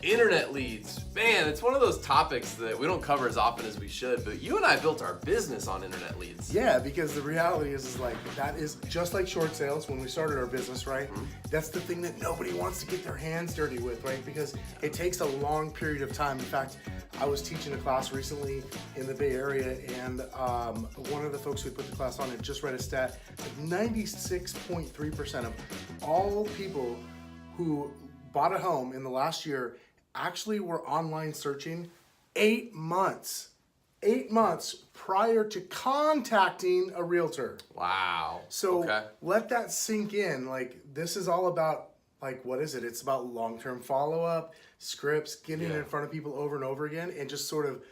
Internet leads. Man, it's one of those topics that we don't cover as often as we should, but you and I built our business on internet leads. Yeah, because the reality is like, that is just like short sales when we started our business, right? Mm-hmm. That's the thing that nobody wants to get their hands dirty with, right? Because it takes a long period of time. In fact, I was teaching a class recently in the Bay Area, and one of the folks who put the class on had just read a stat that 96.3% of all people who bought a home in the last year actually were online searching 8 months. 8 months prior to contacting a realtor. Wow. So let that sink in. Like, this is all about, like, what is it? It's about long-term follow-up, scripts, getting in front of people over and over again, and just sort of,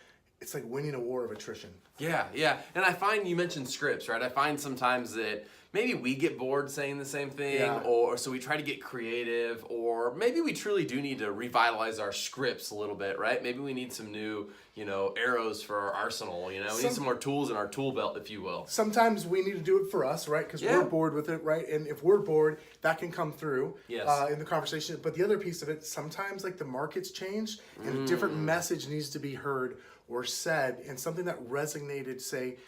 it's like winning a war of attrition. Yeah. And I find you mentioned scripts, right? I find sometimes that maybe we get bored saying the same thing, or so we try to get creative, or maybe we truly do need to revitalize our scripts a little bit, right? Maybe we need some new, arrows for our arsenal, we need some more tools in our tool belt, if you will. Sometimes we need to do it for us, right? Because we're bored with it, right? And if we're bored, that can come through in the conversation. But the other piece of it, sometimes like the market's changed and a different message needs to be heard or said, and something that resonated, say,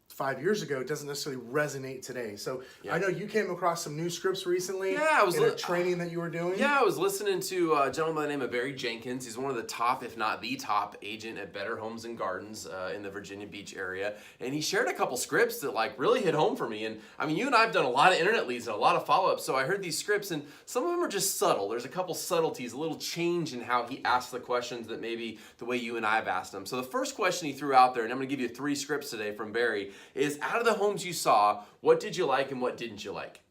5 years ago doesn't necessarily resonate today. So I know you came across some new scripts recently in a training that you were doing. Yeah, I was listening to a gentleman by the name of Barry Jenkins. He's one of the top, if not the top agent at Better Homes and Gardens in the Virginia Beach area. And he shared a couple scripts that like really hit home for me. And I mean, you and I have done a lot of internet leads and a lot of follow-ups. So I heard these scripts and some of them are just subtle. There's a couple subtleties, a little change in how he asked the questions that maybe the way you and I have asked them. So the first question he threw out there, and I'm gonna give you 3 scripts today from Barry, is out of the homes you saw, what did you like and what didn't you like?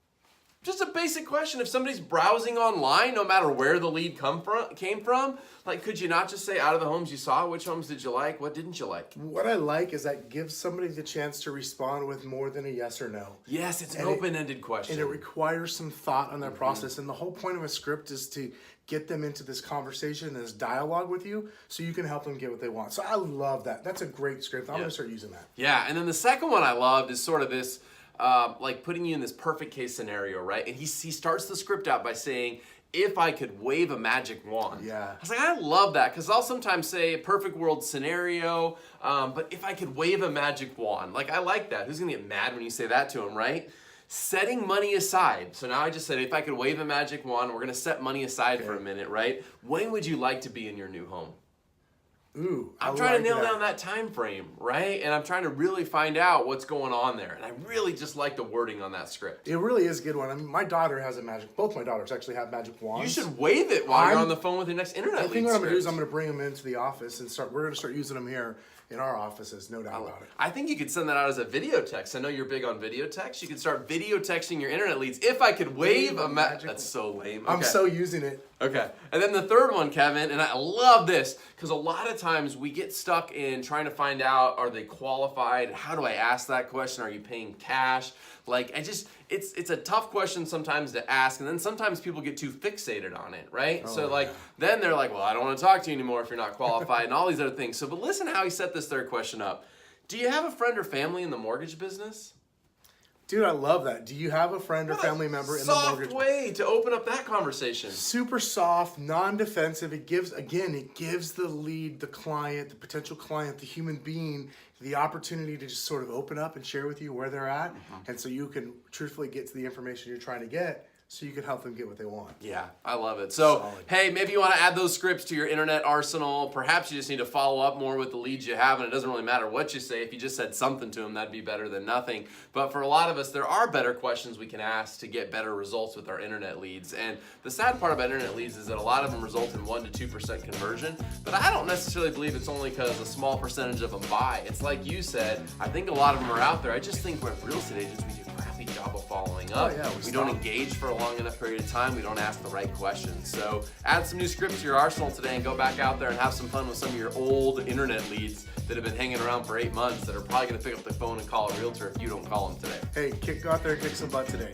Just a basic question. If somebody's browsing online, no matter where the lead came from, like, could you not just say, out of the homes you saw, which homes did you like, what didn't you like? What I like is that gives somebody the chance to respond with more than a yes or no. Yes, it's an open-ended question. And it requires some thought on their process. And the whole point of a script is to get them into this conversation and this dialogue with you so you can help them get what they want. So I love that. That's a great script. I'm going to start using that. Yeah, and then the second one I loved is sort of this, like putting you in this perfect case scenario, right? And he starts the script out by saying, if I could wave a magic wand. Yeah. I was like, I love that, because I'll sometimes say a perfect world scenario, but if I could wave a magic wand, like, I like that. Who's gonna get mad when you say that to him, right? Setting money aside. So now I just said, if I could wave a magic wand, we're gonna set money aside for a minute, right? When would you like to be in your new home? Ooh, I'm trying to nail down that time frame, right? And I'm trying to really find out what's going on there. And I really just like the wording on that script. It really is a good one. I mean, my daughter has both my daughters actually have magic wands. You should wave it while you're on the phone with your next internet lead. I think what I'm going to do is I'm going to bring them into the office and we're going to start using them here in our offices, no doubt about it. I think you could send that out as a video text. I know you're big on video text. You could start video texting your internet leads. If I could wave a magic... That's so lame. Okay. I'm so using it. Okay. And then the third one, Kevin, and I love this, because a lot of times we get stuck in trying to find out, are they qualified? How do I ask that question? Are you paying cash? Like, it's a tough question sometimes to ask, and then sometimes people get too fixated on it, right? Then they're like, well, I don't want to talk to you anymore if you're not qualified, and all these other things. So, but listen how he set this third question up. Do you have a friend or family in the mortgage business? Dude, I love that. Do you have a friend or family member in the mortgage? Soft way to open up that conversation. Super soft, non-defensive. It gives the lead, the client, the potential client, the human being, the opportunity to just sort of open up and share with you where they're at. And so you can truthfully get to the information you're trying to get, so you can help them get what they want. Yeah, I love it. So, hey, maybe you want to add those scripts to your internet arsenal. Perhaps you just need to follow up more with the leads you have, and it doesn't really matter what you say. If you just said something to them, that'd be better than nothing. But for a lot of us, there are better questions we can ask to get better results with our internet leads. And the sad part about internet leads is that a lot of them result in 1% to 2% conversion. But I don't necessarily believe it's only because a small percentage of them buy. It's like you said, I think a lot of them are out there. I just think we're real estate agents, we do a crappy job of following up. We don't engage for a long enough period of time. We don't ask the right questions. So add some new scripts to your arsenal today and go back out there and have some fun with some of your old internet leads that have been hanging around for 8 months that are probably going to pick up the phone and call a realtor if you don't call them today. Hey, go out there and kick some butt today.